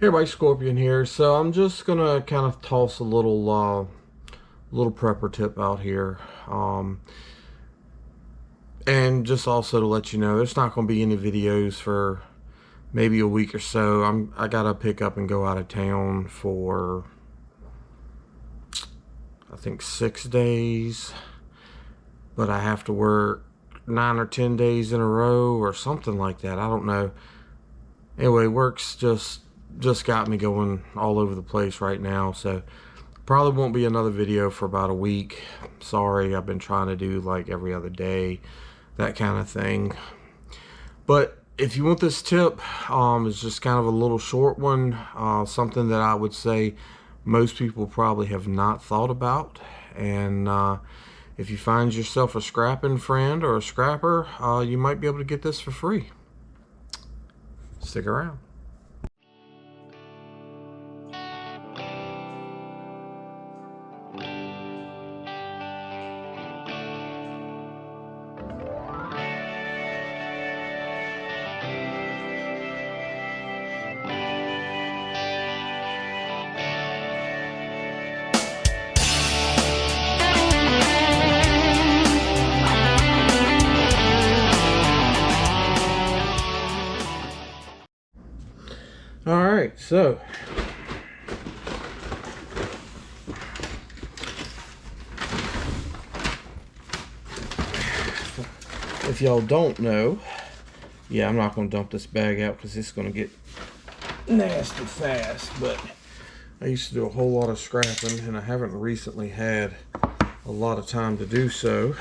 Hey everybody, Scorpion here. So I'm just gonna kind of toss a little prepper tip out here, and just also to let you know, there's not gonna be any videos for maybe a week or so. I gotta pick up and go out of town for I think 6 days, but I have to work 9 or 10 days in a row or something like that. I don't know. Anyway, work's just got me going all over the place right now, so probably won't be another video for about a week. Sorry, I've been trying to do like every other day, that kind of thing. But if you want this tip, it's just kind of a little short one, something that I would say most people probably have not thought about. And if you find yourself a scrapping friend or a scrapper, you might be able to get this for free. Stick around. Alright, so if y'all don't know, yeah, I'm not going to dump this bag out because it's going to get nasty fast, but I used to do a whole lot of scrapping, and I haven't recently had a lot of time to do so,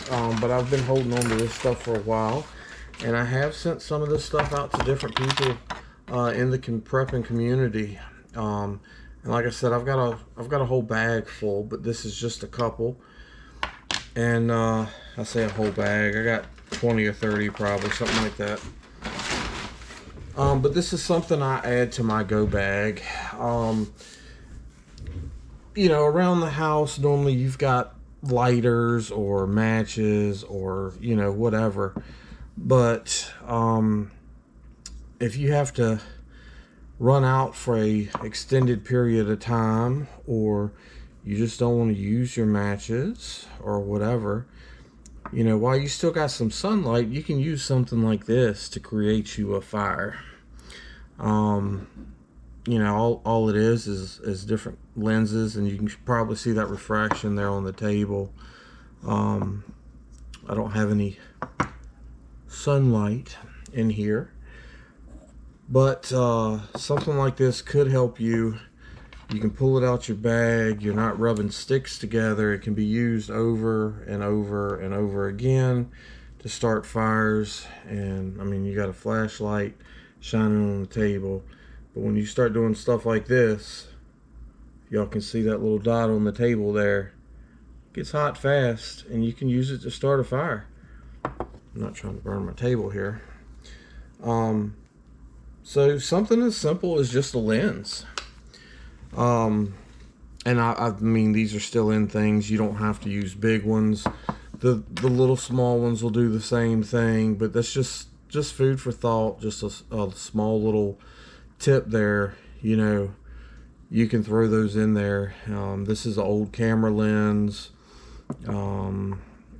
but I've been holding on to this stuff for a while, and I have sent some of this stuff out to different people in the prepping community, and like I said, I've got a whole bag full, but this is just a couple. And I say a whole bag, I got 20 or 30 probably, something like that. But this is something I add to my go bag. You know, around the house, normally you've got lighters or matches or, you know, whatever. But if you have to run out for a extended period of time, or you just don't want to use your matches or whatever, you know, while you still got some sunlight, you can use something like this to create you a fire. You know, all it is different lenses, and you can probably see that refraction there on the table. I don't have any sunlight in here, but something like this could help you. You can pull it out your bag. You're not rubbing sticks together. It can be used over and over and over again to start fires. And I mean, you got a flashlight shining on the table, but when you start doing stuff like this, y'all can see that little dot on the table there. It gets hot fast, and you can use it to start a fire. I'm not trying to burn my table here. So something as simple as just a lens. And I mean, these are still in things. You don't have to use big ones. The little small ones will do the same thing, but that's just food for thought. Just a small little tip there. You know, you can throw those in there. This is an old camera lens. A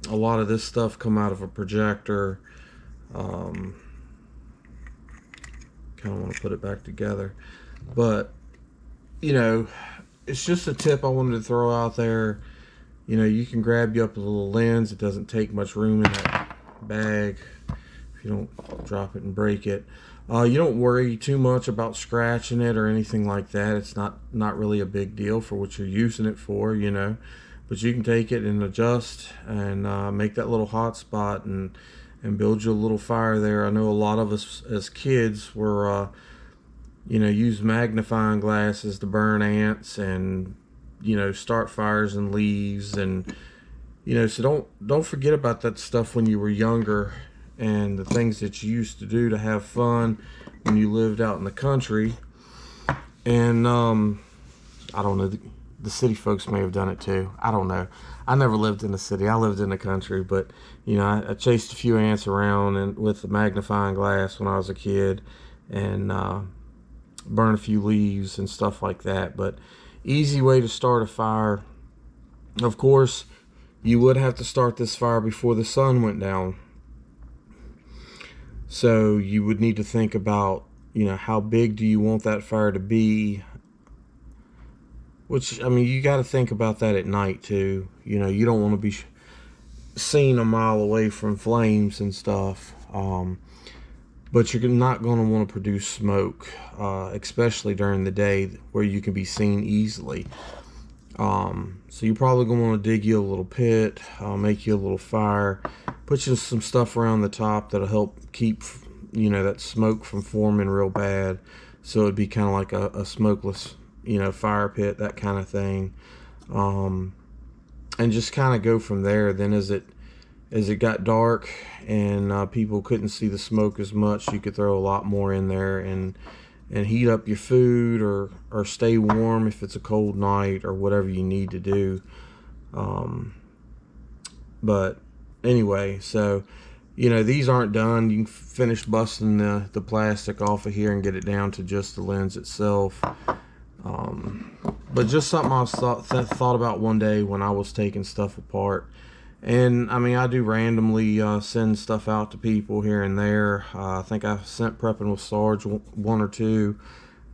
lot of this stuff come out of a projector. Kind of want to put it back together, but you know, it's just a tip I wanted to throw out there. You know, you can grab you up a little lens. It doesn't take much room in that bag if you don't drop it and break it. You don't worry too much about scratching it or anything like that. It's not really a big deal for what you're using it for, you know. But you can take it and adjust and make that little hot spot and build you a little fire there. I know a lot of us as kids were you know, use magnifying glasses to burn ants and, you know, start fires in leaves. And, you know, so don't forget about that stuff when you were younger, and the things that you used to do to have fun when you lived out in the country. And I don't know, the city folks may have done it too. I don't know. I never lived in the city. I lived in the country, but you know, I chased a few ants around and with the magnifying glass when I was a kid, and burn a few leaves and stuff like that. But easy way to start a fire. Of course, you would have to start this fire before the sun went down. So you would need to think about, how big do you want that fire to be? Which, I mean, you got to think about that at night too. You don't want to be seen a mile away from flames and stuff. But you're not going to want to produce smoke, especially during the day where you can be seen easily. So you're probably going to want to dig you a little pit, make you a little fire, put you some stuff around the top that'll help keep, that smoke from forming real bad. So it'd be kind of like a smokeless, fire pit, that kind of thing. And just kind of go from there. Then as it got dark and people couldn't see the smoke as much, you could throw a lot more in there and heat up your food or stay warm if it's a cold night or whatever you need to do. But anyway, so these aren't done. You can finish busting the plastic off of here and get it down to just the lens itself. But just something I thought about one day when I was taking stuff apart. And I mean, I do randomly send stuff out to people here and there. I think I sent Prepping with Sarge one or two,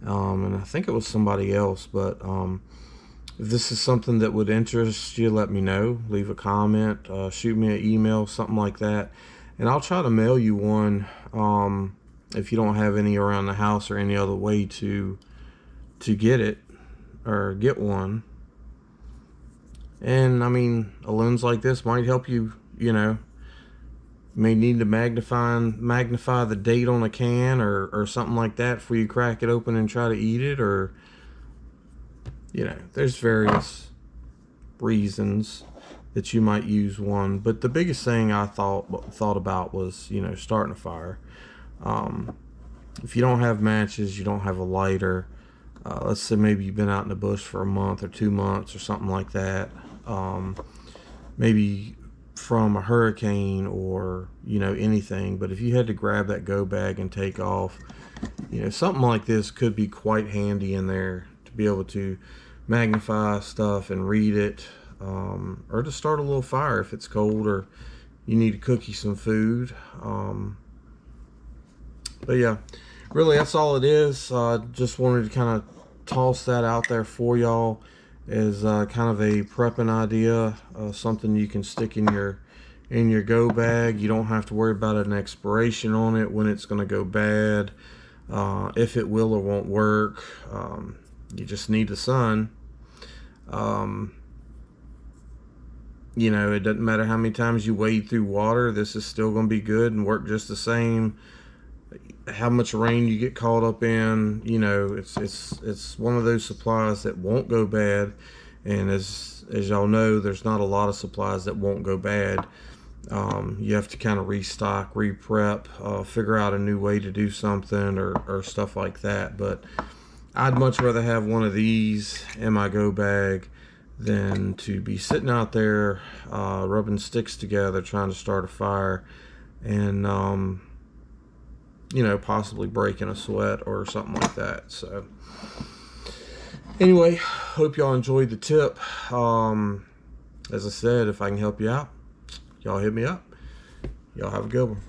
and I think it was somebody else. But if this is something that would interest you, let me know. Leave a comment, shoot me an email, something like that, and I'll try to mail you one if you don't have any around the house or any other way to get it or get one. And I mean, a lens like this might help you, may need to magnify the date on a can or something like that before you crack it open and try to eat it, or there's various reasons that you might use one. But the biggest thing I thought about was, starting a fire. If you don't have matches, you don't have a lighter, let's say maybe you've been out in the bush for a month or 2 months or something like that, maybe from a hurricane or anything. But if you had to grab that go bag and take off, something like this could be quite handy in there to be able to magnify stuff and read it, or to start a little fire if it's cold or you need to cook you some food. But yeah, really that's all it is. Just wanted to kind of toss that out there for y'all as kind of a prepping idea, something you can stick in your go bag. You don't have to worry about an expiration on it, when it's going to go bad, if it will or won't work. You just need the sun. It doesn't matter how many times you wade through water, this is still going to be good and work just the same. How much rain you get caught up in, it's one of those supplies that won't go bad. And as y'all know, there's not a lot of supplies that won't go bad. You have to kind of restock, re-prep, figure out a new way to do something or stuff like that. But I'd much rather have one of these in my go bag than to be sitting out there rubbing sticks together trying to start a fire and possibly breaking a sweat or something like that. So anyway, hope y'all enjoyed the tip. As I said, if I can help you out, y'all hit me up. Y'all have a good one.